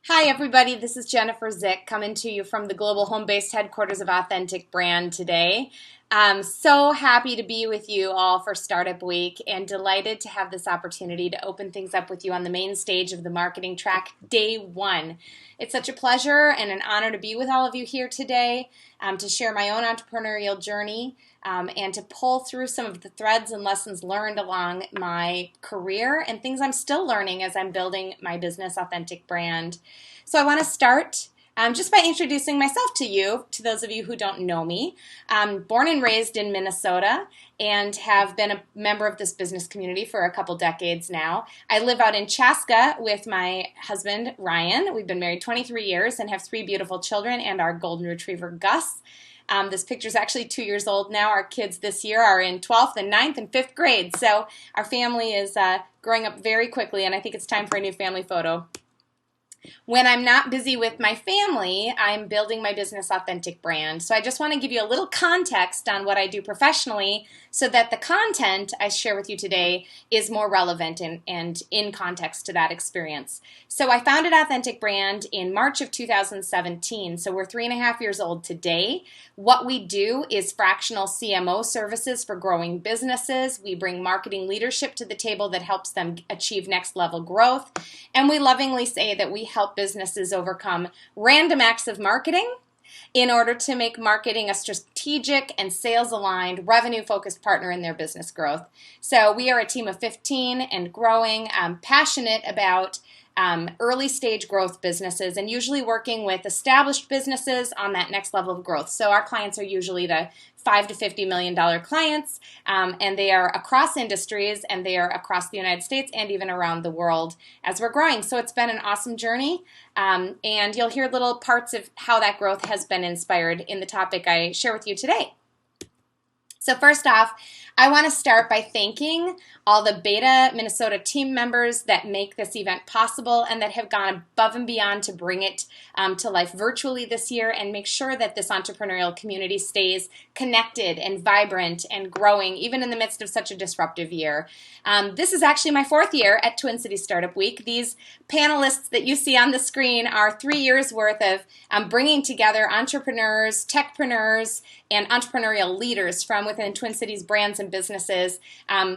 Hi everybody, this is Jennifer Zick coming to you from the global home-based headquarters of Authentic Brand today. I'm so happy to be with you all for Startup Week and delighted to have this opportunity to open things up with you on the main stage of the marketing track, day one. It's such a pleasure and an honor to be with all of you here today to share my own entrepreneurial journey and to pull through some of the threads and lessons learned along my career and things I'm still learning as I'm building my business, Authentic Brand. So I want to start just by introducing myself to you, to those of you who don't know me. I'm born and raised in Minnesota and have been a member of this business community for a couple decades now. I live out in Chaska with my husband, Ryan. We've been married 23 years and have 3 beautiful children and our golden retriever, Gus. This picture is actually 2 years old now. Our kids this year are in 12th and 9th and 5th grade. So our family is growing up very quickly, and I think it's time for a new family photo. When I'm not busy with my family, I'm building my business, Authentic Brand. So I just want to give you a little context on what I do professionally so that the content I share with you today is more relevant and in context to that experience. So I founded Authentic Brand in March of 2017. So we're 3.5 years old today. What we do is fractional CMO services for growing businesses. We bring marketing leadership to the table that helps them achieve next level growth. And we lovingly say that we help businesses overcome random acts of marketing in order to make marketing a strategic and sales-aligned, revenue-focused partner in their business growth. So we are a team of 15 and growing, passionate about early-stage growth businesses and usually working with established businesses on that next level of growth. So our clients are usually the $5 to $50 million clients, and they are across industries, and they are across the United States and even around the world as we're growing. So it's been an awesome journey, and you'll hear little parts of how that growth has been inspired in the topic I share with you today. So first off, I want to start by thanking all the Beta Minnesota team members that make this event possible and that have gone above and beyond to bring it to life virtually this year and make sure that this entrepreneurial community stays connected and vibrant and growing even in the midst of such a disruptive year. This is actually my 4th year at Twin Cities Startup Week. These panelists that you see on the screen are 3 years worth of bringing together entrepreneurs, techpreneurs, and entrepreneurial leaders from within Twin Cities brands and businesses.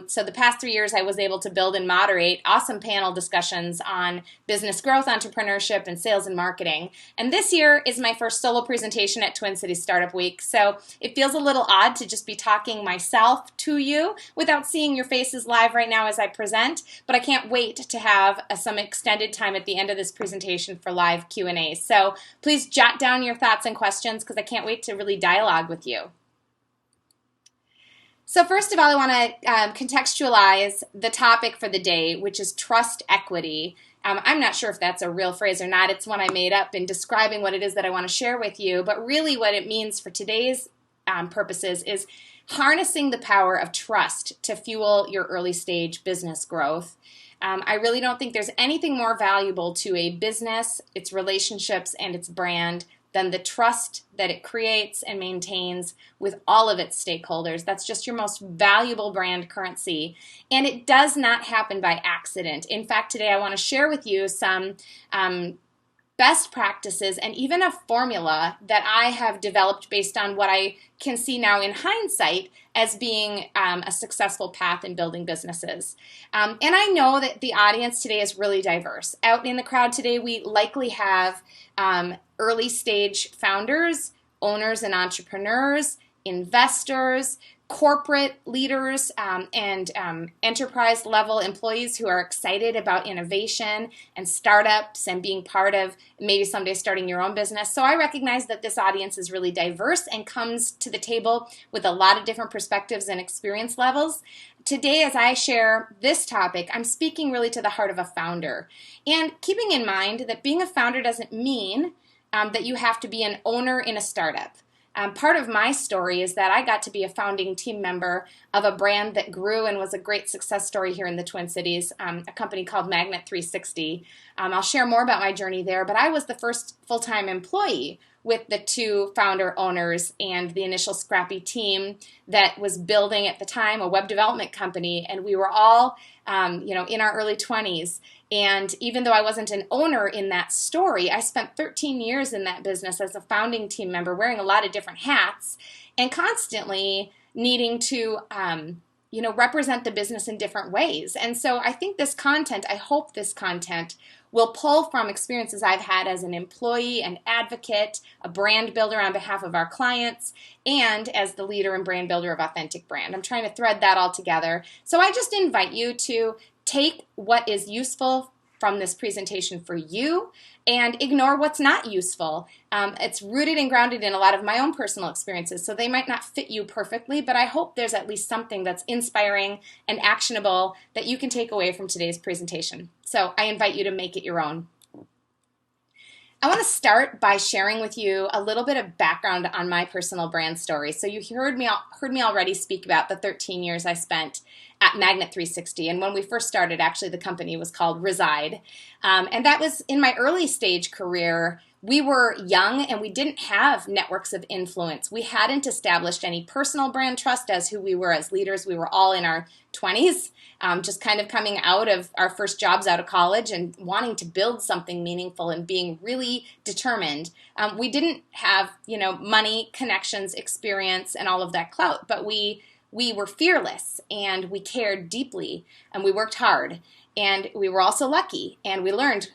So the past 3 years I was able to build and moderate awesome panel discussions on business growth, entrepreneurship, and sales and marketing. And this year is my first solo presentation at Twin Cities Startup Week. So it feels a little odd to just be talking myself to you without seeing your faces live right now as I present, but I can't wait to have some extended time at the end of this presentation for live Q&A. So please jot down your thoughts and questions because I can't wait to really dialogue with you. So first of all, I want to contextualize the topic for the day, which is trust equity. I'm not sure if that's a real phrase or not. It's one I made up in describing what it is that I want to share with you. But really what it means for today's purposes is harnessing the power of trust to fuel your early stage business growth. I really don't think there's anything more valuable to a business, its relationships, and its brand than the trust that it creates and maintains with all of its stakeholders. That's just your most valuable brand currency. And it does not happen by accident. In fact, today I want to share with you some best practices and even a formula that I have developed based on what I can see now in hindsight as being a successful path in building businesses. And I know that the audience today is really diverse. Out in the crowd today, we likely have early stage founders, owners and entrepreneurs, investors, corporate leaders, and enterprise level employees who are excited about innovation and startups and being part of maybe someday starting your own business. So I recognize that this audience is really diverse and comes to the table with a lot of different perspectives and experience levels. Today, as I share this topic, I'm speaking really to the heart of a founder. And keeping in mind that being a founder doesn't mean that you have to be an owner in a startup. Part of my story is that I got to be a founding team member of a brand that grew and was a great success story here in the Twin Cities, a company called Magnet 360. I'll share more about my journey there, but I was the first full-time employee with the two founder owners and the initial scrappy team that was building at the time a web development company, and we were all in our early 20s. And even though I wasn't an owner in that story, I spent 13 years in that business as a founding team member, wearing a lot of different hats and constantly needing to represent the business in different ways. And so I think I hope this content will pull from experiences I've had as an employee, an advocate, a brand builder on behalf of our clients, and as the leader and brand builder of Authentic Brand. I'm trying to thread that all together. So I just invite you to take what is useful from this presentation for you and ignore what's not useful. It's rooted and grounded in a lot of my own personal experiences, so they might not fit you perfectly, but I hope there's at least something that's inspiring and actionable that you can take away from today's presentation. So I invite you to make it your own. I want to start by sharing with you a little bit of background on my personal brand story. So you heard me already speak about the 13 years I spent at Magnet 360. And when we first started, actually, the company was called Reside. And that was in my early stage career. We were young and we didn't have networks of influence. We hadn't established any personal brand trust as who we were as leaders. We were all in our 20s, just kind of coming out of our first jobs out of college and wanting to build something meaningful and being really determined. We didn't have, money, connections, experience, and all of that clout, but we were fearless and we cared deeply and we worked hard. And we were also lucky, and we learned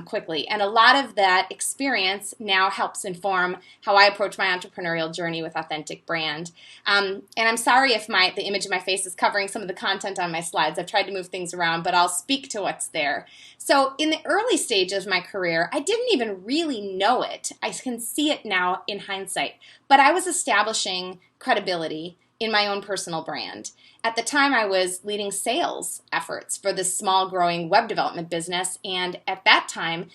quickly. And a lot of that experience now helps inform how I approach my entrepreneurial journey with Authentic Brand. And I'm sorry if the image of my face is covering some of the content on my slides. I've tried to move things around, but I'll speak to what's there. So in the early stages of my career, I didn't even really know it. I can see it now in hindsight. But I was establishing credibility in my own personal brand. At the time, I was leading sales efforts for this small growing web development business. And at that time,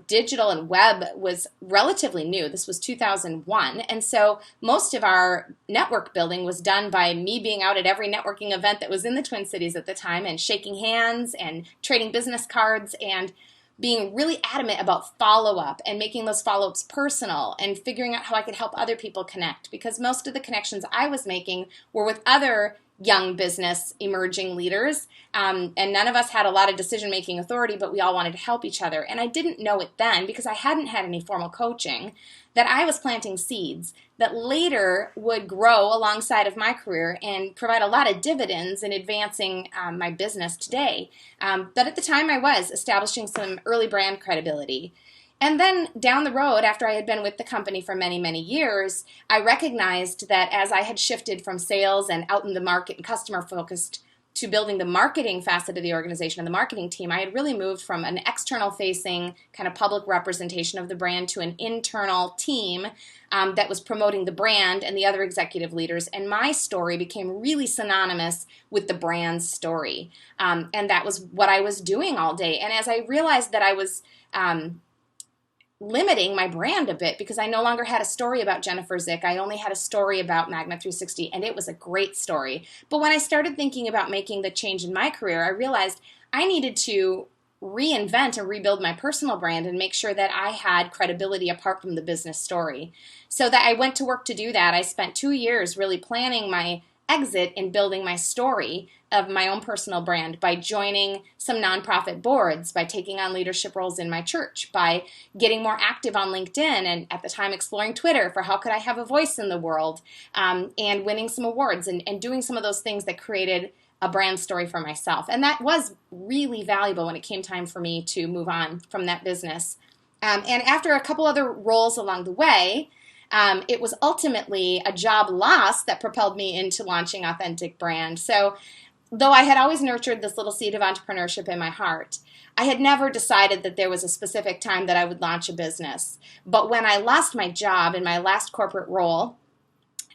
digital and web was relatively new. This was 2001. And so most of our network building was done by me being out at every networking event that was in the Twin Cities at the time and shaking hands and trading business cards and being really adamant about follow-up and making those follow-ups personal and figuring out how I could help other people connect, because most of the connections I was making were with other young business emerging leaders, and none of us had a lot of decision-making authority, but we all wanted to help each other. And I didn't know it then, because I hadn't had any formal coaching, that I was planting seeds that later would grow alongside of my career and provide a lot of dividends in advancing my business today. But at the time, I was establishing some early brand credibility. And then down the road, after I had been with the company for many, many years, I recognized that as I had shifted from sales and out in the market and customer focused to building the marketing facet of the organization and the marketing team, I had really moved from an external facing kind of public representation of the brand to an internal team that was promoting the brand and the other executive leaders. And my story became really synonymous with the brand's story. And that was what I was doing all day. And as I realized that I was limiting my brand a bit, because I no longer had a story about Jennifer Zick. I only had a story about Magnet 360, and it was a great story. But when I started thinking about making the change in my career, I realized I needed to reinvent and rebuild my personal brand and make sure that I had credibility apart from the business story. So that I went to work to do that. I spent 2 years really planning my exit in building my story of my own personal brand by joining some nonprofit boards, by taking on leadership roles in my church, by getting more active on LinkedIn, and at the time exploring Twitter for how could I have a voice in the world, and winning some awards and doing some of those things that created a brand story for myself. And that was really valuable when it came time for me to move on from that business. And after a couple other roles along the way, it was ultimately a job loss that propelled me into launching Authentic Brand. So though I had always nurtured this little seed of entrepreneurship in my heart, I had never decided that there was a specific time that I would launch a business. But when I lost my job in my last corporate role,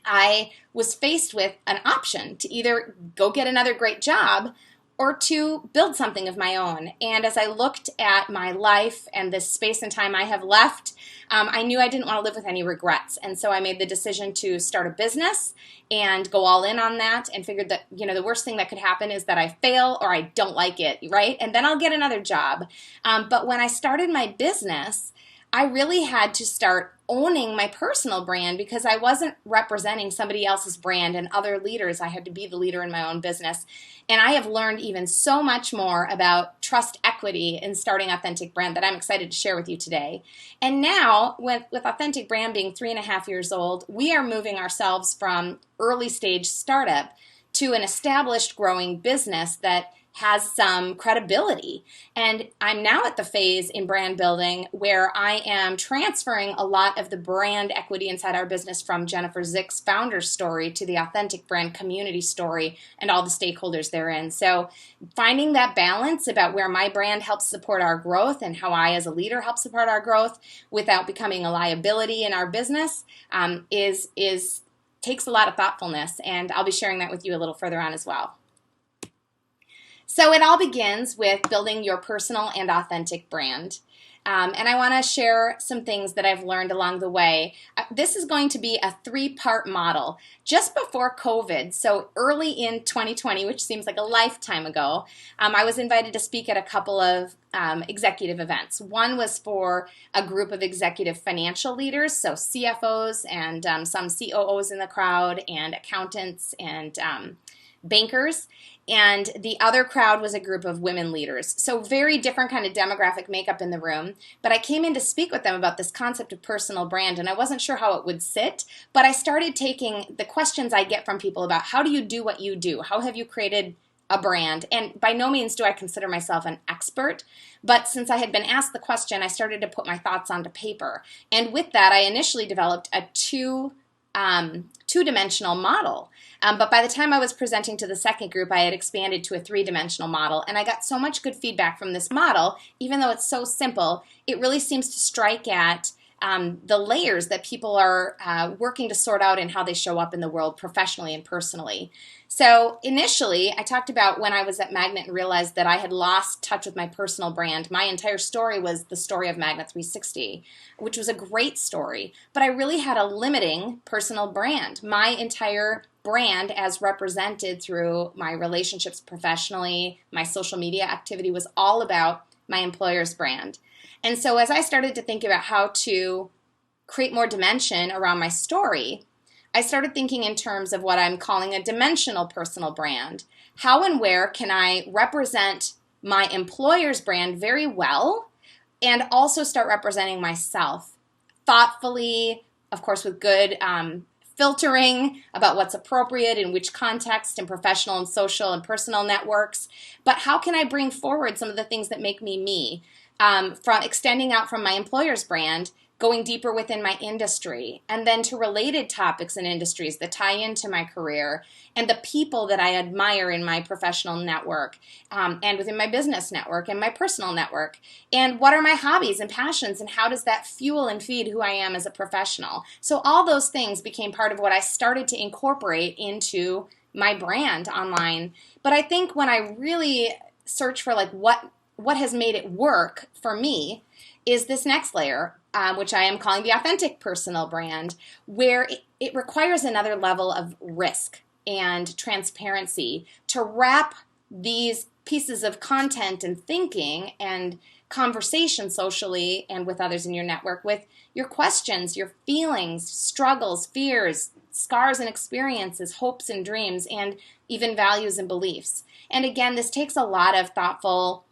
I was faced with an option to either go get another great job or to build something of my own. And as I looked at my life and the space and time I have left, I knew I didn't want to live with any regrets. And so I made the decision to start a business and go all in on that, and figured that, the worst thing that could happen is that I fail or I don't like it, right? And then I'll get another job. But when I started my business, I really had to start owning my personal brand, because I wasn't representing somebody else's brand and other leaders. I had to be the leader in my own business. And I have learned even so much more about trust equity in starting Authentic Brand that I'm excited to share with you today. And now, with Authentic Brand being 3.5 years old, we are moving ourselves from early stage startup to an established growing business that has some credibility. And I'm now at the phase in brand building where I am transferring a lot of the brand equity inside our business from Jennifer Zick's founder story to the Authentic Brand community story and all the stakeholders therein. So finding that balance about where my brand helps support our growth and how I as a leader help support our growth without becoming a liability in our business takes a lot of thoughtfulness, and I'll be sharing that with you a little further on as well. So it all begins with building your personal and authentic brand. And I want to share some things that I've learned along the way. This is going to be a 3-part model. Just before COVID, so early in 2020, which seems like a lifetime ago, I was invited to speak at a couple of executive events. One was for a group of executive financial leaders, so CFOs and some COOs in the crowd, and accountants and bankers. And the other crowd was a group of women leaders. So very different kind of demographic makeup in the room. But I came in to speak with them about this concept of personal brand, and I wasn't sure how it would sit. But I started taking the questions I get from people about how do you do what you do? How have you created a brand? And by no means do I consider myself an expert. But since I had been asked the question, I started to put my thoughts onto paper. And with that, I initially developed a two-dimensional model. But by the time I was presenting to the second group, I had expanded to a 3-dimensional model. And I got so much good feedback from this model. Even though it's so simple, it really seems to strike at the layers that people are working to sort out in how they show up in the world professionally and personally. So initially, I talked about when I was at Magnet and realized that I had lost touch with my personal brand. My entire story was the story of Magnet 360, which was a great story, but I really had a limiting personal brand. My entire brand, as represented through my relationships professionally, my social media activity, was all about my employer's brand. And so as I started to think about how to create more dimension around my story, I started thinking in terms of what I'm calling a dimensional personal brand. How and where can I represent my employer's brand very well and also start representing myself thoughtfully, of course, with good filtering about what's appropriate in which context in professional and social and personal networks. But how can I bring forward some of the things that make me me? From extending out from my employer's brand, going deeper within my industry, and then to related topics and industries that tie into my career and the people that I admire in my professional network and within my business network and my personal network. And what are my hobbies and passions, and how does that fuel and feed who I am as a professional? So all those things became part of what I started to incorporate into my brand online. But I think when I really search for like what has made it work for me is this next layer, which I am calling the authentic personal brand, where it requires another level of risk and transparency to wrap these pieces of content and thinking and conversation socially and with others in your network with your questions, your feelings, struggles, fears, scars and experiences, hopes and dreams, and even values and beliefs. And again, this takes a lot of thoughtful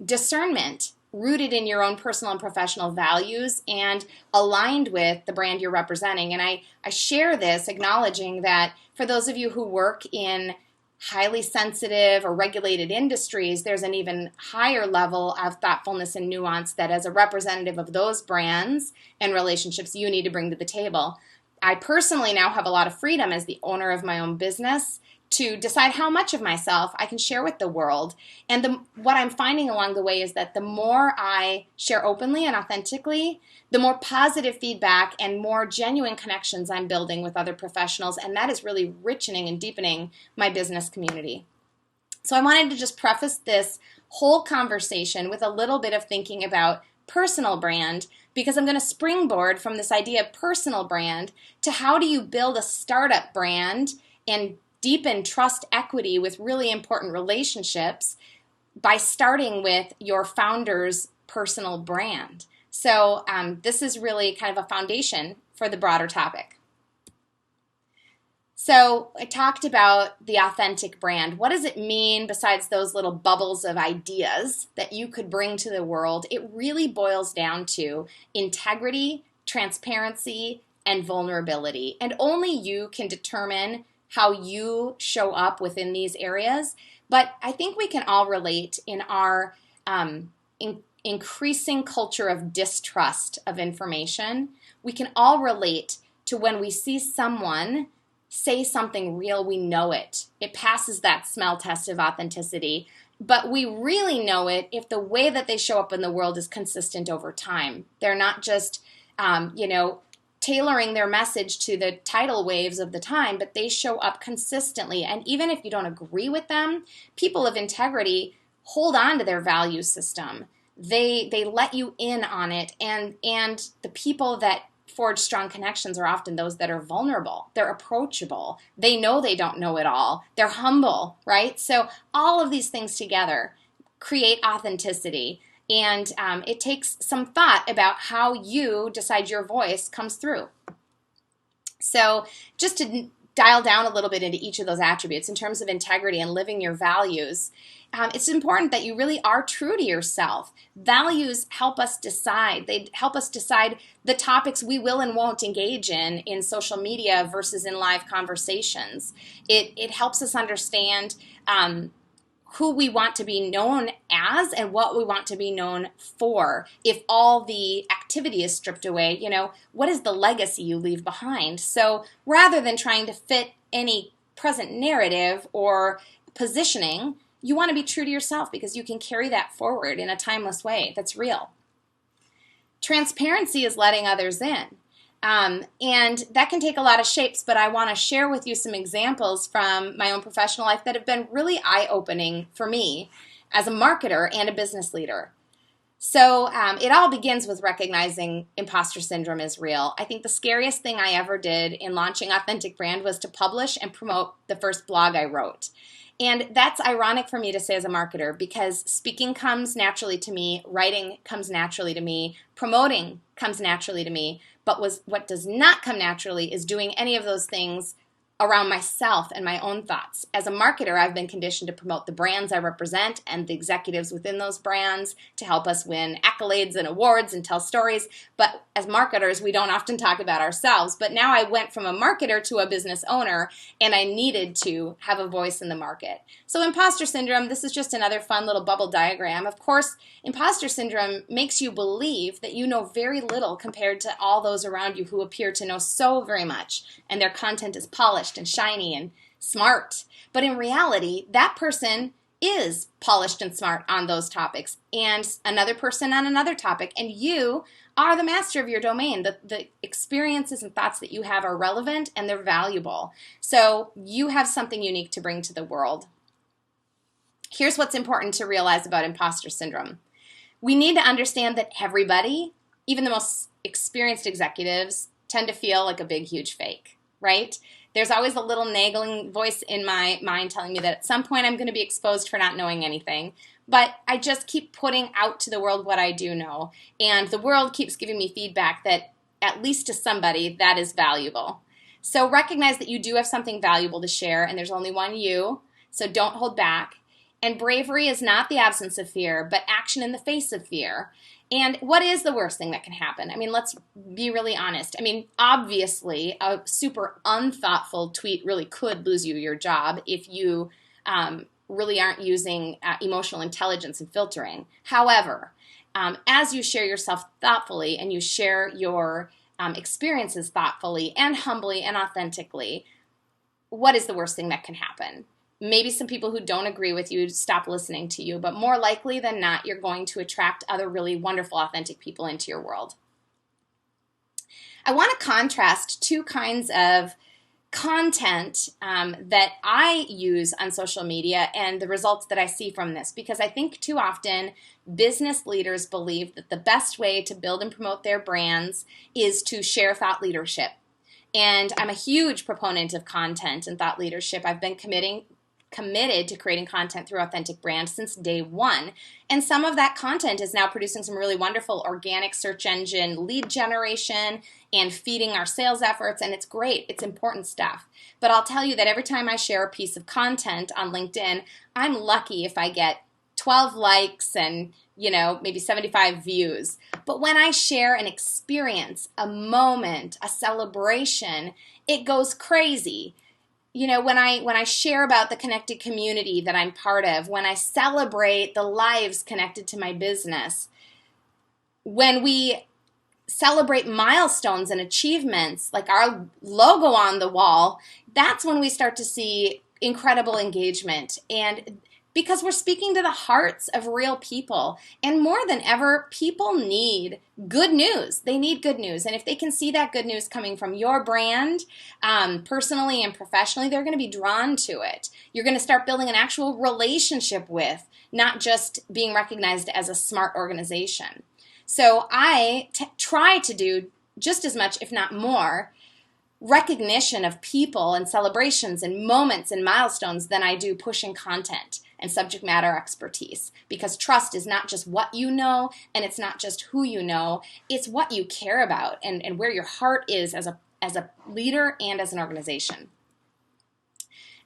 discernment rooted in your own personal and professional values and aligned with the brand you're representing. And I share this acknowledging that for those of you who work in highly sensitive or regulated industries, there's an even higher level of thoughtfulness and nuance that as a representative of those brands and relationships you need to bring to the table. I personally now have a lot of freedom as the owner of my own business to decide how much of myself I can share with the world. And what I'm finding along the way is that the more I share openly and authentically, the more positive feedback and more genuine connections I'm building with other professionals. And that is really richening and deepening my business community. So I wanted to just preface this whole conversation with a little bit of thinking about personal brand, because I'm going to springboard from this idea of personal brand to how do you build a startup brand and deepen trust equity with really important relationships by starting with your founder's personal brand. So this is really kind of a foundation for the broader topic. So I talked about the authentic brand. What does it mean besides those little bubbles of ideas that you could bring to the world? It really boils down to integrity, transparency, and vulnerability. And only you can determine how you show up within these areas. But I think we can all relate in our increasing culture of distrust of information. We can all relate to when we see someone say something real, we know it. It passes that smell test of authenticity. But we really know it if the way that they show up in the world is consistent over time. They're not just, tailoring their message to the tidal waves of the time, but they show up consistently. And even if you don't agree with them, people of integrity hold on to their value system. They let you in on it. And the people that forge strong connections are often those that are vulnerable. They're approachable. They know they don't know it all. They're humble, right? So all of these things together create authenticity. And it takes some thought about how you decide your voice comes through. So just to dial down a little bit into each of those attributes in terms of integrity and living your values, it's important that you really are true to yourself. Values help us decide. They help us decide the topics we will and won't engage in social media versus in live conversations. It helps us understand who we want to be known as and what we want to be known for. If all the activity is stripped away, what is the legacy you leave behind? So rather than trying to fit any present narrative or positioning, you want to be true to yourself because you can carry that forward in a timeless way that's real. Transparency is letting others in. And that can take a lot of shapes, but I want to share with you some examples from my own professional life that have been really eye-opening for me as a marketer and a business leader. So it all begins with recognizing imposter syndrome is real. I think the scariest thing I ever did in launching Authentic Brand was to publish and promote the first blog I wrote. And that's ironic for me to say as a marketer because speaking comes naturally to me, writing comes naturally to me, promoting comes naturally to me, but what does not come naturally is doing any of those things around myself and my own thoughts. As a marketer, I've been conditioned to promote the brands I represent and the executives within those brands to help us win accolades and awards and tell stories. But as marketers, we don't often talk about ourselves. But now I went from a marketer to a business owner, and I needed to have a voice in the market. So imposter syndrome, this is just another fun little bubble diagram. Of course, imposter syndrome makes you believe that you know very little compared to all those around you who appear to know so very much, and their content is polished and shiny and smart. But in reality, that person is polished and smart on those topics, and another person on another topic, and you are the master of your domain. The experiences and thoughts that you have are relevant and they're valuable. So you have something unique to bring to the world. Here's what's important to realize about imposter syndrome. We need to understand that everybody, even the most experienced executives, tend to feel like a big, huge fake, right? There's always a little nagging voice in my mind telling me that at some point I'm going to be exposed for not knowing anything. But I just keep putting out to the world what I do know. And the world keeps giving me feedback that, at least to somebody, that is valuable. So recognize that you do have something valuable to share, and there's only one you. So don't hold back. And bravery is not the absence of fear, but action in the face of fear. And what is the worst thing that can happen? I mean, let's be really honest. I mean, obviously, a super unthoughtful tweet really could lose you your job if you really aren't using emotional intelligence and filtering. However, as you share yourself thoughtfully and you share your experiences thoughtfully and humbly and authentically, what is the worst thing that can happen? Maybe some people who don't agree with you stop listening to you, but more likely than not, you're going to attract other really wonderful, authentic people into your world. I want to contrast two kinds of content that I use on social media and the results that I see from this, because I think too often business leaders believe that the best way to build and promote their brands is to share thought leadership. And I'm a huge proponent of content and thought leadership. I've been committed to creating content through Authentic Brand since day one. And some of that content is now producing some really wonderful organic search engine lead generation and feeding our sales efforts. And it's great. It's important stuff. But I'll tell you that every time I share a piece of content on LinkedIn, I'm lucky if I get 12 likes and maybe 75 views. But when I share an experience, a moment, a celebration, it goes crazy. When I share about the connected community that I'm part of, when I celebrate the lives connected to my business, when we celebrate milestones and achievements, like our logo on the wall, that's when we start to see incredible engagement. And because we're speaking to the hearts of real people. And more than ever, people need good news. They need good news. And if they can see that good news coming from your brand, personally and professionally, they're going to be drawn to it. You're going to start building an actual relationship with, not just being recognized as a smart organization. So I try to do just as much, if not more, recognition of people and celebrations and moments and milestones than I do pushing content and subject matter expertise, because trust is not just what you know and it's not just who you know, it's what you care about and where your heart is as a leader and as an organization.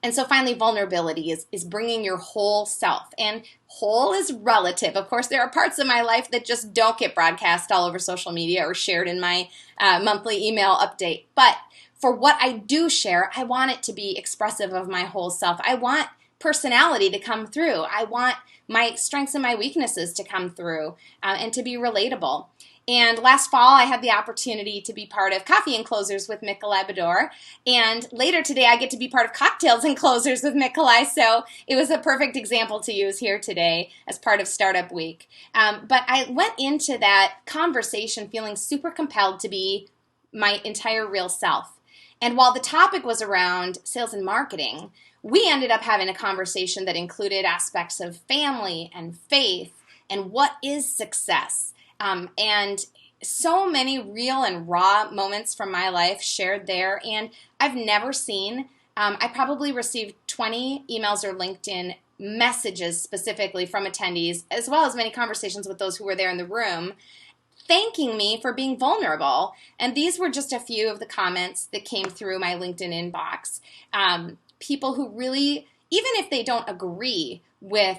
And so finally, vulnerability is bringing your whole self. And whole is relative. Of course, there are parts of my life that just don't get broadcast all over social media or shared in my monthly email update. But for what I do share, I want it to be expressive of my whole self. I want personality to come through. I want my strengths and my weaknesses to come through and to be relatable. And last fall, I had the opportunity to be part of Coffee and Closers with Mikolai Bador. And later today, I get to be part of Cocktails and Closers with Mikolai. So it was a perfect example to use here today as part of Startup Week. But I went into that conversation feeling super compelled to be my entire real self. And while the topic was around sales and marketing, we ended up having a conversation that included aspects of family and faith and what is success. And so many real and raw moments from my life shared there. And I've never seen, I probably received 20 emails or LinkedIn messages specifically from attendees, as well as many conversations with those who were there in the room, thanking me for being vulnerable. And these were just a few of the comments that came through my LinkedIn inbox. People who really, even if they don't agree with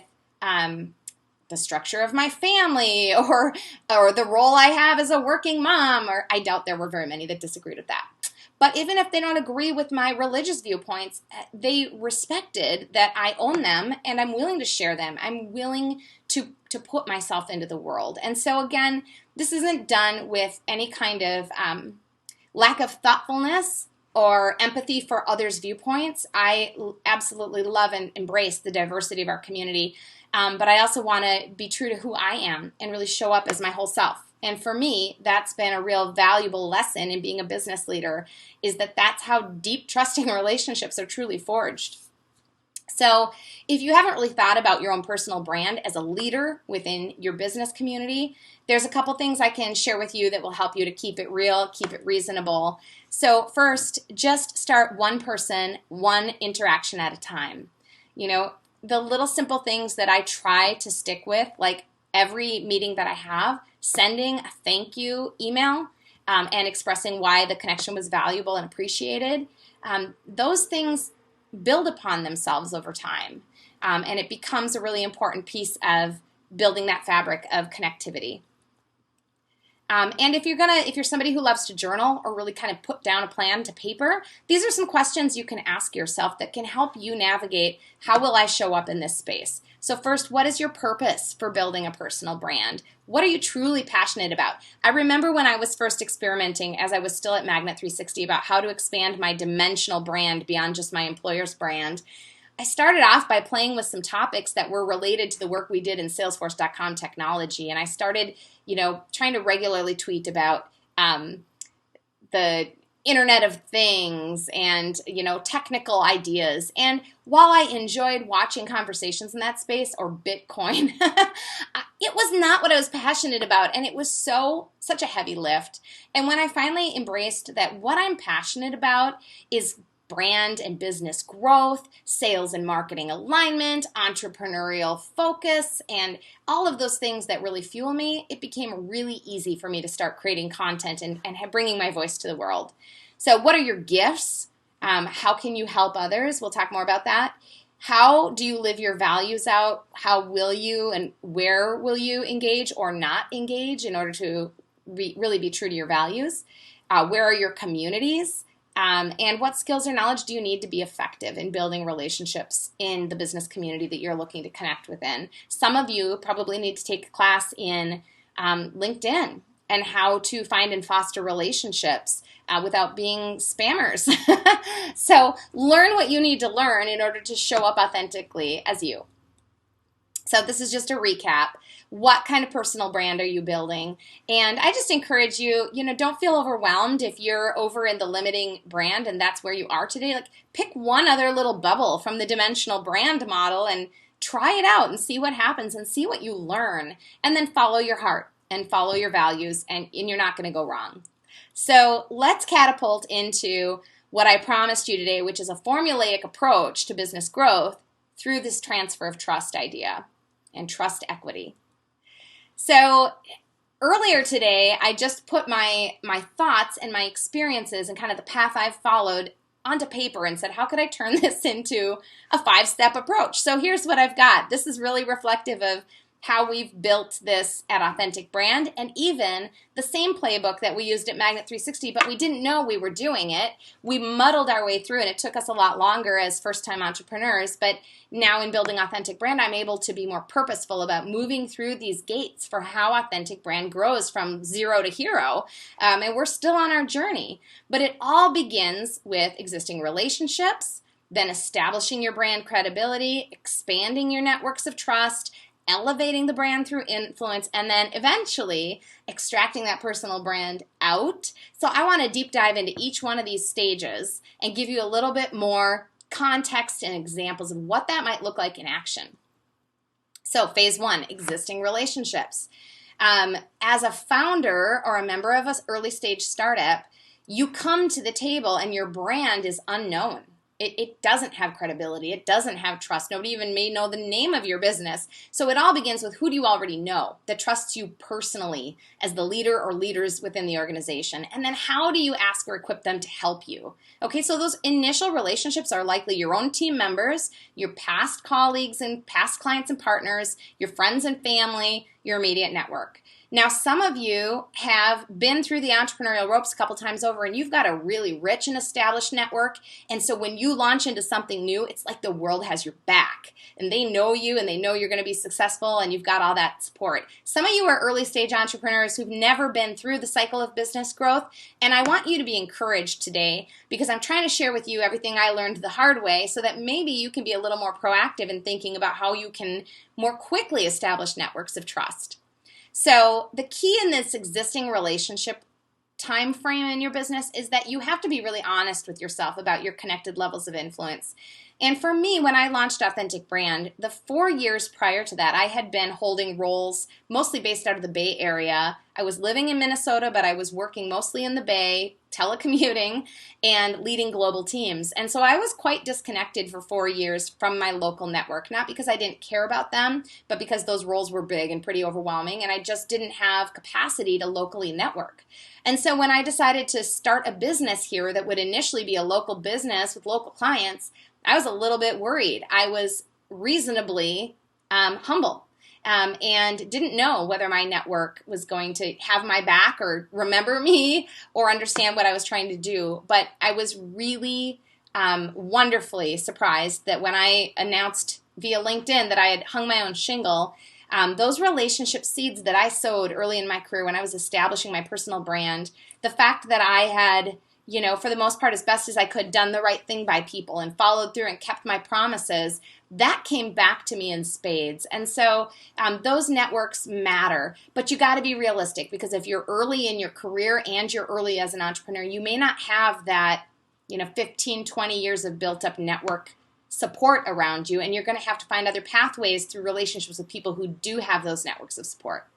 the structure of my family or the role I have as a working mom, or I doubt there were very many that disagreed with that. But even if they don't agree with my religious viewpoints, they respected that I own them and I'm willing to share them. I'm willing to put myself into the world. And so again, this isn't done with any kind of lack of thoughtfulness or empathy for others' viewpoints. I absolutely love and embrace the diversity of our community. But I also want to be true to who I am and really show up as my whole self. And for me, that's been a real valuable lesson in being a business leader, is that that's how deep, trusting relationships are truly forged. So if you haven't really thought about your own personal brand as a leader within your business community, there's a couple things I can share with you that will help you to keep it real, keep it reasonable. So first, just start one person, one interaction at a time. The little simple things that I try to stick with, like every meeting that I have, sending a thank you email and expressing why the connection was valuable and appreciated, those things build upon themselves over time. And it becomes a really important piece of building that fabric of connectivity. And if you're somebody who loves to journal or really kind of put down a plan to paper, these are some questions you can ask yourself that can help you navigate how will I show up in this space. So first, what is your purpose for building a personal brand? What are you truly passionate about? I remember when I was first experimenting, as I was still at Magnet 360, about how to expand my dimensional brand beyond just my employer's brand. I started off by playing with some topics that were related to the work we did in Salesforce.com technology. And I started, trying to regularly tweet about the Internet of Things and, technical ideas. And while I enjoyed watching conversations in that space, or Bitcoin, it was not what I was passionate about. And it was such a heavy lift. And when I finally embraced that what I'm passionate about is brand and business growth, sales and marketing alignment, entrepreneurial focus, and all of those things that really fuel me, it became really easy for me to start creating content and bringing my voice to the world. So what are your gifts? How can you help others? We'll talk more about that. How do you live your values out? How will you and where will you engage or not engage in order to really be true to your values? Where are your communities? And what skills or knowledge do you need to be effective in building relationships in the business community that you're looking to connect within? Some of you probably need to take a class in LinkedIn and how to find and foster relationships without being spammers. So learn what you need to learn in order to show up authentically as you. So this is just a recap. What kind of personal brand are you building? And I just encourage you, don't feel overwhelmed if you're over in the limiting brand and that's where you are today. Like, pick one other little bubble from the dimensional brand model and try it out and see what happens and see what you learn. And then follow your heart and follow your values, and you're not going to go wrong. So let's catapult into what I promised you today, which is a formulaic approach to business growth through this transfer of trust idea and trust equity. So earlier today, I just put my thoughts and my experiences and kind of the path I've followed onto paper and said, how could I turn this into a 5-step approach? So here's what I've got. This is really reflective of how we've built this at Authentic Brand, and even the same playbook that we used at Magnet 360, but we didn't know we were doing it. We muddled our way through, and it took us a lot longer as first-time entrepreneurs, but now in building Authentic Brand, I'm able to be more purposeful about moving through these gates for how Authentic Brand grows from 0 to hero, and we're still on our journey. But it all begins with existing relationships, then establishing your brand credibility, expanding your networks of trust, elevating the brand through influence, and then eventually extracting that personal brand out. So I want to deep dive into each one of these stages and give you a little bit more context and examples of what that might look like in action. So phase 1, existing relationships. As a founder or a member of an early stage startup, you come to the table and your brand is unknown. It doesn't have credibility. It doesn't have trust. Nobody even may know the name of your business. So it all begins with, who do you already know that trusts you personally as the leader or leaders within the organization? And then how do you ask or equip them to help you? Okay, so those initial relationships are likely your own team members, your past colleagues and past clients and partners, your friends and family, your immediate network. Now, some of you have been through the entrepreneurial ropes a couple times over, and you've got a really rich and established network. And so when you launch into something new, it's like the world has your back. And they know you, and they know you're going to be successful, and you've got all that support. Some of you are early stage entrepreneurs who've never been through the cycle of business growth. And I want you to be encouraged today, because I'm trying to share with you everything I learned the hard way so that maybe you can be a little more proactive in thinking about how you can more quickly establish networks of trust. So the key in this existing relationship time frame in your business is that you have to be really honest with yourself about your connected levels of influence. And for me, when I launched Authentic Brand, the 4 years prior to that, I had been holding roles mostly based out of the Bay Area. I was living in Minnesota, but I was working mostly in the Bay, telecommuting, and leading global teams. And so I was quite disconnected for 4 years from my local network, not because I didn't care about them, but because those roles were big and pretty overwhelming, and I just didn't have capacity to locally network. And so when I decided to start a business here that would initially be a local business with local clients, I was a little bit worried. I was reasonably humble and didn't know whether my network was going to have my back or remember me or understand what I was trying to do. But I was really wonderfully surprised that when I announced via LinkedIn that I had hung my own shingle, those relationship seeds that I sowed early in my career when I was establishing my personal brand, the fact that I had for the most part, as best as I could, done the right thing by people and followed through and kept my promises, that came back to me in spades. And so those networks matter, but you got to be realistic, because if you're early in your career and you're early as an entrepreneur, you may not have that 15, 20 years of built up network support around you, and you're going to have to find other pathways through relationships with people who do have those networks of support.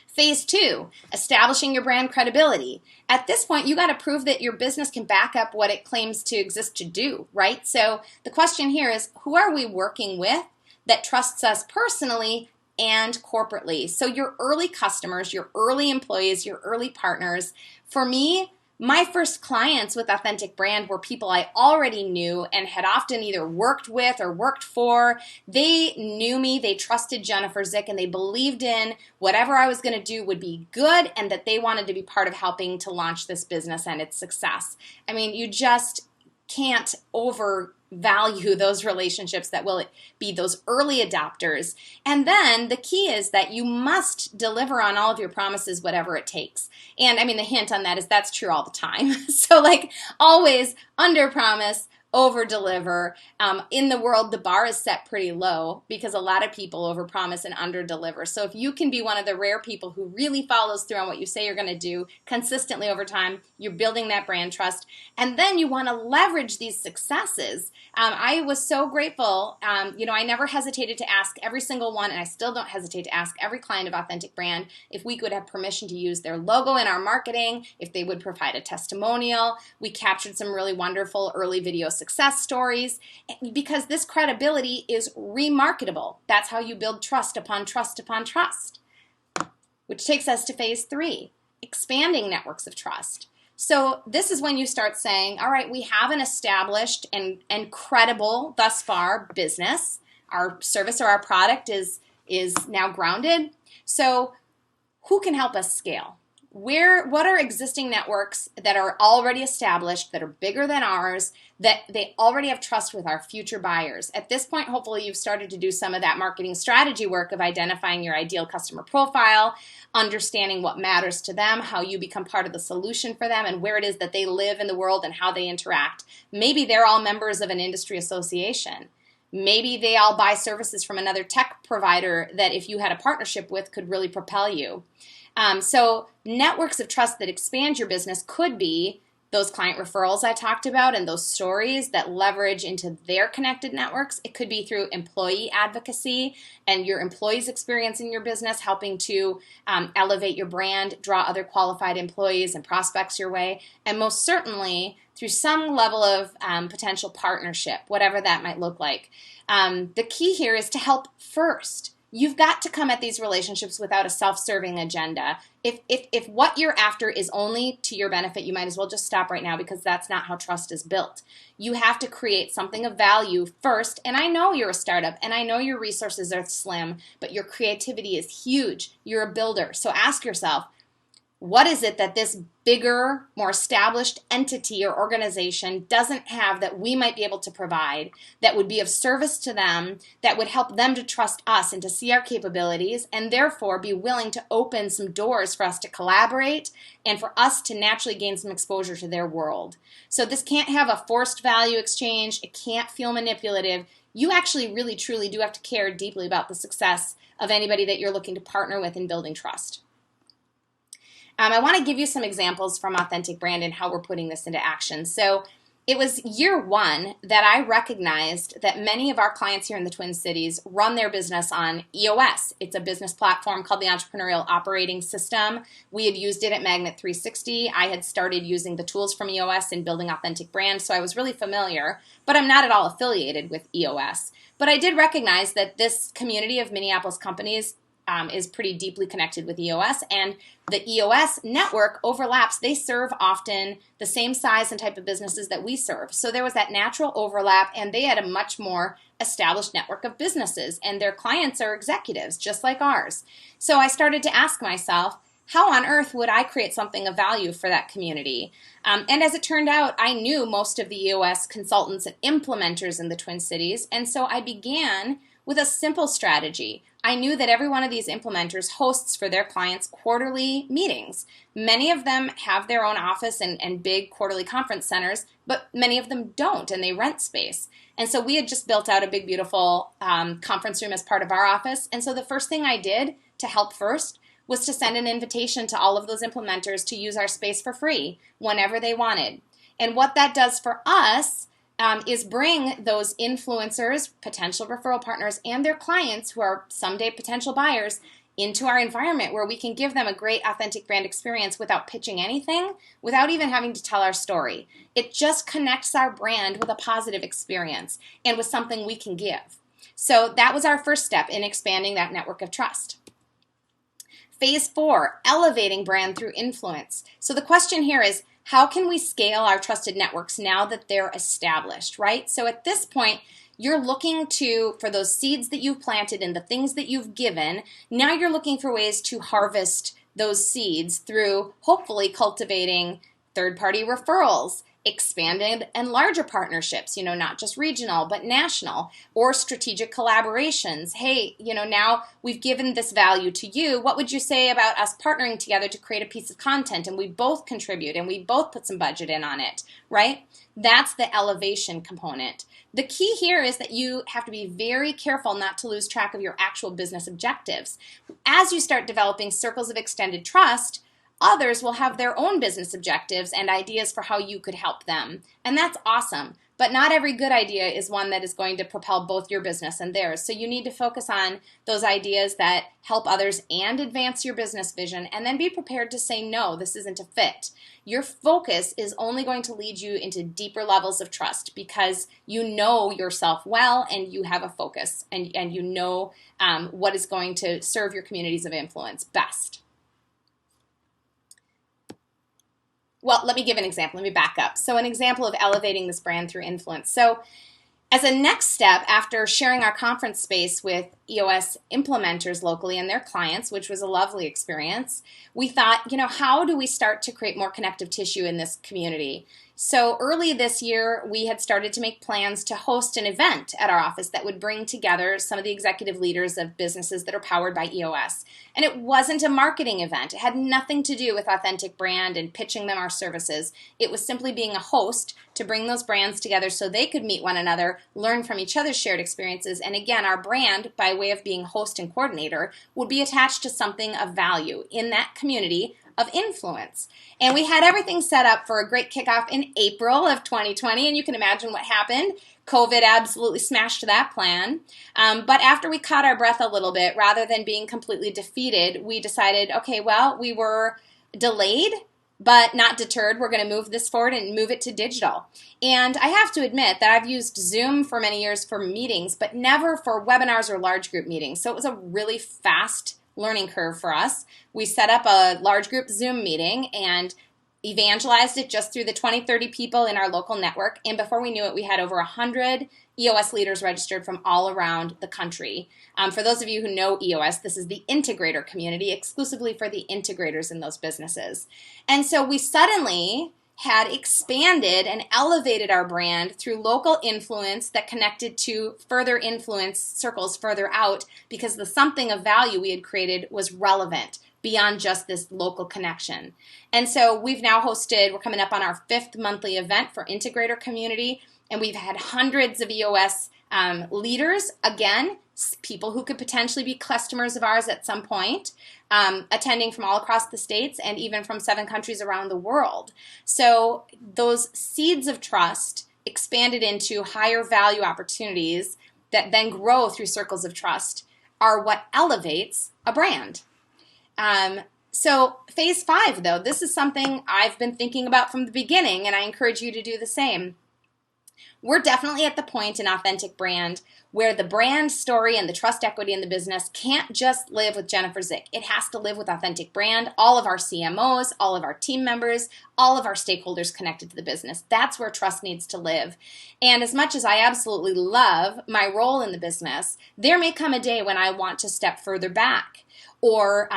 Phase 2, establishing your brand credibility. At this point, you got to prove that your business can back up what it claims to exist to do, right? So the question here is, who are we working with that trusts us personally and corporately? So your early customers, your early employees, your early partners. For me, my first clients with Authentic Brand were people I already knew and had often either worked with or worked for. They knew me, they trusted Jennifer Zick, and they believed in whatever I was going to do would be good, and that they wanted to be part of helping to launch this business and its success. I mean, you just can't overvalue those relationships that will be those early adopters. And then the key is that you must deliver on all of your promises, whatever it takes. And I mean, the hint on that is that's true all the time. So always under promise, over deliver. In the world, the bar is set pretty low because a lot of people over promise and under deliver. So if you can be one of the rare people who really follows through on what you say you're going to do consistently over time, you're building that brand trust. And then you want to leverage these successes. I was so grateful. I never hesitated to ask every single one, and I still don't hesitate to ask every client of Authentic Brand if we could have permission to use their logo in our marketing, if they would provide a testimonial. We captured some really wonderful early video success stories, because this credibility is remarketable. That's how you build trust upon trust upon trust, which takes us to phase 3, expanding networks of trust. So this is when you start saying, all right, we have an established and credible thus far business. Our service or our product is now grounded. So who can help us scale? What are existing networks that are already established, that are bigger than ours, that they already have trust with our future buyers? At this point, hopefully you've started to do some of that marketing strategy work of identifying your ideal customer profile, understanding what matters to them, how you become part of the solution for them, and where it is that they live in the world and how they interact. Maybe they're all members of an industry association. Maybe they all buy services from another tech provider that if you had a partnership with could really propel you. So networks of trust that expand your business could be those client referrals I talked about and those stories that leverage into their connected networks. It could be through employee advocacy and your employees' experience in your business, helping to elevate your brand, draw other qualified employees and prospects your way, and most certainly through some level of potential partnership, whatever that might look like. The key here is to help first. You've got to come at these relationships without a self-serving agenda. If what you're after is only to your benefit, you might as well just stop right now, because that's not how trust is built. You have to create something of value first. And I know you're a startup, and I know your resources are slim, but your creativity is huge. You're a builder. So ask yourself, what is it that this bigger, more established entity or organization doesn't have that we might be able to provide, that would be of service to them, that would help them to trust us and to see our capabilities, and therefore be willing to open some doors for us to collaborate and for us to naturally gain some exposure to their world. So this can't have a forced value exchange. It can't feel manipulative. You actually really, truly do have to care deeply about the success of anybody that you're looking to partner with in building trust. I want to give you some examples from Authentic Brand and how we're putting this into action. So it was year 1 that I recognized that many of our clients here in the Twin Cities run their business on EOS. It's a business platform called the Entrepreneurial Operating System. We had used it at Magnet 360. I had started using the tools from EOS in building Authentic Brand, so I was really familiar, but I'm not at all affiliated with EOS. But I did recognize that this community of Minneapolis companies is pretty deeply connected with EOS, and the EOS network overlaps. They serve often the same size and type of businesses that we serve. So there was that natural overlap, and they had a much more established network of businesses, and their clients are executives just like ours. So I started to ask myself, how on earth would I create something of value for that community? And as it turned out, I knew most of the EOS consultants and implementers in the Twin Cities, and so I began with a simple strategy. I knew that every one of these implementers hosts for their clients quarterly meetings. Many of them have their own office and big quarterly conference centers, but many of them don't, and they rent space. And so we had just built out a big, beautiful conference room as part of our office. And so the first thing I did to help first was to send an invitation to all of those implementers to use our space for free whenever they wanted. And what that does for us is bring those influencers, potential referral partners, and their clients who are someday potential buyers into our environment where we can give them a great authentic brand experience without pitching anything, without even having to tell our story. It just connects our brand with a positive experience and with something we can give. So that was our first step in expanding that network of trust. Phase 4, elevating brand through influence. So the question here is, how can we scale our trusted networks now that they're established, right? So at this point, you're looking for those seeds that you've planted and the things that you've given. Now you're looking for ways to harvest those seeds through hopefully cultivating third-party referrals, expanded and larger partnerships, not just regional, but national, or strategic collaborations. Hey, now we've given this value to you. What would you say about us partnering together to create a piece of content and we both contribute and we both put some budget in on it, right? That's the elevation component. The key here is that you have to be very careful not to lose track of your actual business objectives. As you start developing circles of extended trust, others will have their own business objectives and ideas for how you could help them. And that's awesome. But not every good idea is one that is going to propel both your business and theirs. So you need to focus on those ideas that help others and advance your business vision, and then be prepared to say, no, this isn't a fit. Your focus is only going to lead you into deeper levels of trust because you know yourself well and you have a focus and you know what is going to serve your communities of influence best. Well, let me give an example. Let me back up. So an example of elevating this brand through influence. So as a next step, after sharing our conference space with EOS implementers locally and their clients, which was a lovely experience, we thought, how do we start to create more connective tissue in this community? So early this year, we had started to make plans to host an event at our office that would bring together some of the executive leaders of businesses that are powered by EOS. And it wasn't a marketing event. It had nothing to do with authentic brand and pitching them our services. It was simply being a host to bring those brands together so they could meet one another, learn from each other's shared experiences, and again, our brand, by way of being host and coordinator, would be attached to something of value in that community of influence. And we had everything set up for a great kickoff in April of 2020, and you can imagine what happened. COVID absolutely smashed that plan. But after we caught our breath a little bit, rather than being completely defeated, we decided, okay, well, we were delayed, but not deterred. We're going to move this forward and move it to digital. And I have to admit that I've used Zoom for many years for meetings, but never for webinars or large group meetings. So it was a really fast learning curve for us. We set up a large group Zoom meeting and evangelized it just through the 20-30 people in our local network. And before we knew it, we had over 100 EOS leaders registered from all around the country. For those of you who know EOS, this is the integrator community, exclusively for the integrators in those businesses. And so we suddenly had expanded and elevated our brand through local influence that connected to further influence circles further out because the something of value we had created was relevant beyond just this local connection. And so we've now hosted, we're coming up on our 5th monthly event for integrator community, and we've had hundreds of EOS leaders, again, people who could potentially be customers of ours at some point, attending from all across the states and even from 7 countries around the world. So those seeds of trust expanded into higher value opportunities that then grow through circles of trust are what elevates a brand. So phase 5, though, this is something I've been thinking about from the beginning, and I encourage you to do the same. We're definitely at the point in authentic brand where the brand story and the trust equity in the business can't just live with Jennifer Zick. It has to live with authentic brand, all of our CMOs, all of our team members, all of our stakeholders connected to the business. That's where trust needs to live. And as much as I absolutely love my role in the business, there may come a day when I want to step further back or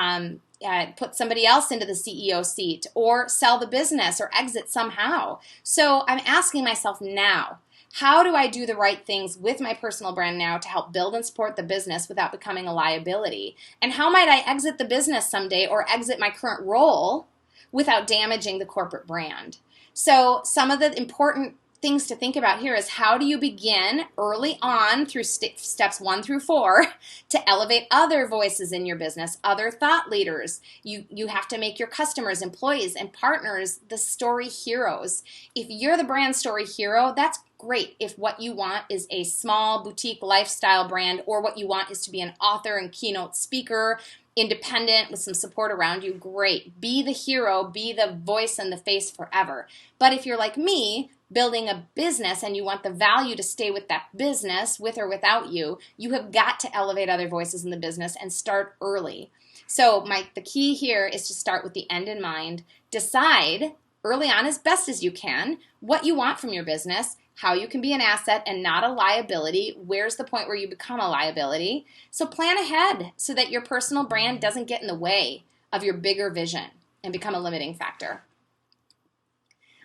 put somebody else into the CEO seat or sell the business or exit somehow. So I'm asking myself now, How do I do the right things with my personal brand now to help build and support the business without becoming a liability? And how might I exit the business someday or exit my current role without damaging the corporate brand? So some of the important things to think about here is, how do you begin early on through steps 1 through 4 to elevate other voices in your business, other thought leaders. You have to make your customers, employees, and partners the story heroes. If you're the brand story hero, that's great. If what you want is a small boutique lifestyle brand, or what you want is to be an author and keynote speaker, independent with some support around you, great. Be the hero, be the voice and the face forever. But if you're like me, building a business and you want the value to stay with that business, with or without you, you have got to elevate other voices in the business and start early. So the key here is to start with the end in mind. Decide early on, as best as you can, what you want from your business, how you can be an asset and not a liability. Where's the point where you become a liability? So plan ahead so that your personal brand doesn't get in the way of your bigger vision and become a limiting factor.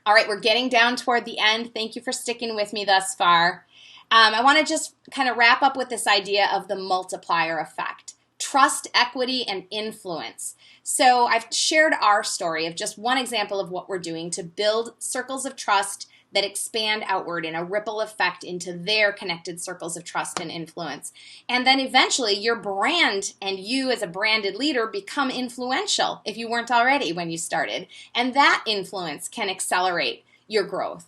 All right, we're getting down toward the end. Thank you for sticking with me thus far. I want to just kind of wrap up with this idea of the multiplier effect. Trust, equity, and influence. So I've shared our story of just one example of what we're doing to build circles of trust that expand outward in a ripple effect into their connected circles of trust and influence. And then eventually your brand and you as a branded leader become influential if you weren't already when you started. And that influence can accelerate your growth.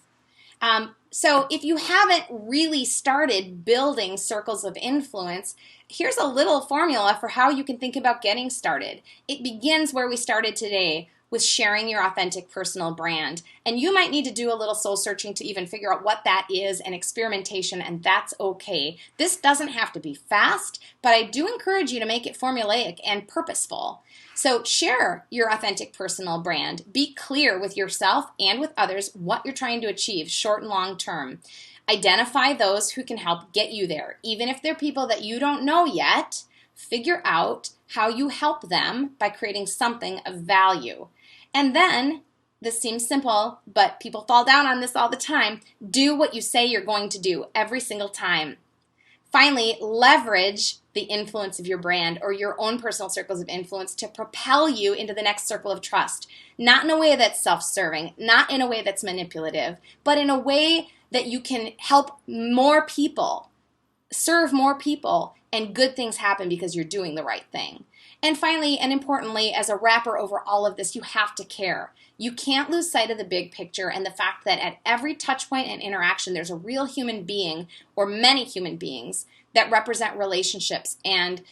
So if you haven't really started building circles of influence, here's a little formula for how you can think about getting started. It begins where we started today, with sharing your authentic personal brand. And you might need to do a little soul searching to even figure out what that is, and experimentation, and that's okay. This doesn't have to be fast, but I do encourage you to make it formulaic and purposeful. So share your authentic personal brand. Be clear with yourself and with others what you're trying to achieve, short and long term. Identify those who can help get you there. Even if they're people that you don't know yet, figure out how you help them by creating something of value. And then, this seems simple, but people fall down on this all the time, do what you say you're going to do every single time. Finally, leverage the influence of your brand or your own personal circles of influence to propel you into the next circle of trust. Not in a way that's self-serving, not in a way that's manipulative, but in a way that you can help more people, serve more people, and good things happen because you're doing the right thing. And finally, and importantly, as a wrapper over all of this, you have to care. You can't lose sight of the big picture and the fact that at every touch point and interaction, there's a real human being or many human beings that represent relationships and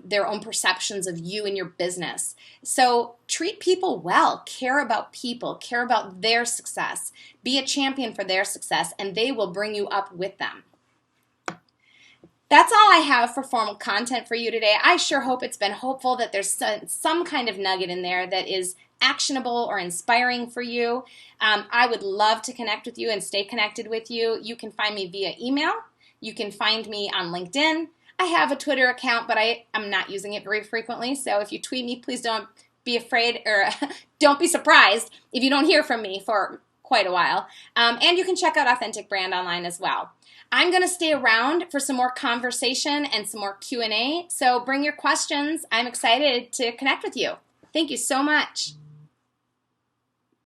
their own perceptions of you and your business. So treat people well, care about people, care about their success, be a champion for their success, and they will bring you up with them. That's all I have for formal content for you today. I sure hope it's been hopeful, that there's some kind of nugget in there that is actionable or inspiring for you. I would love to connect with you and stay connected with you. You can find me via email. You can find me on LinkedIn. I have a Twitter account, but I'm not using it very frequently. So if you tweet me, please don't be afraid, or don't be surprised if you don't hear from me for quite a while. And you can check out Authentic Brand online as well. I'm going to stay around for some more conversation and some more Q&A, so bring your questions. I'm excited to connect with you. Thank you so much.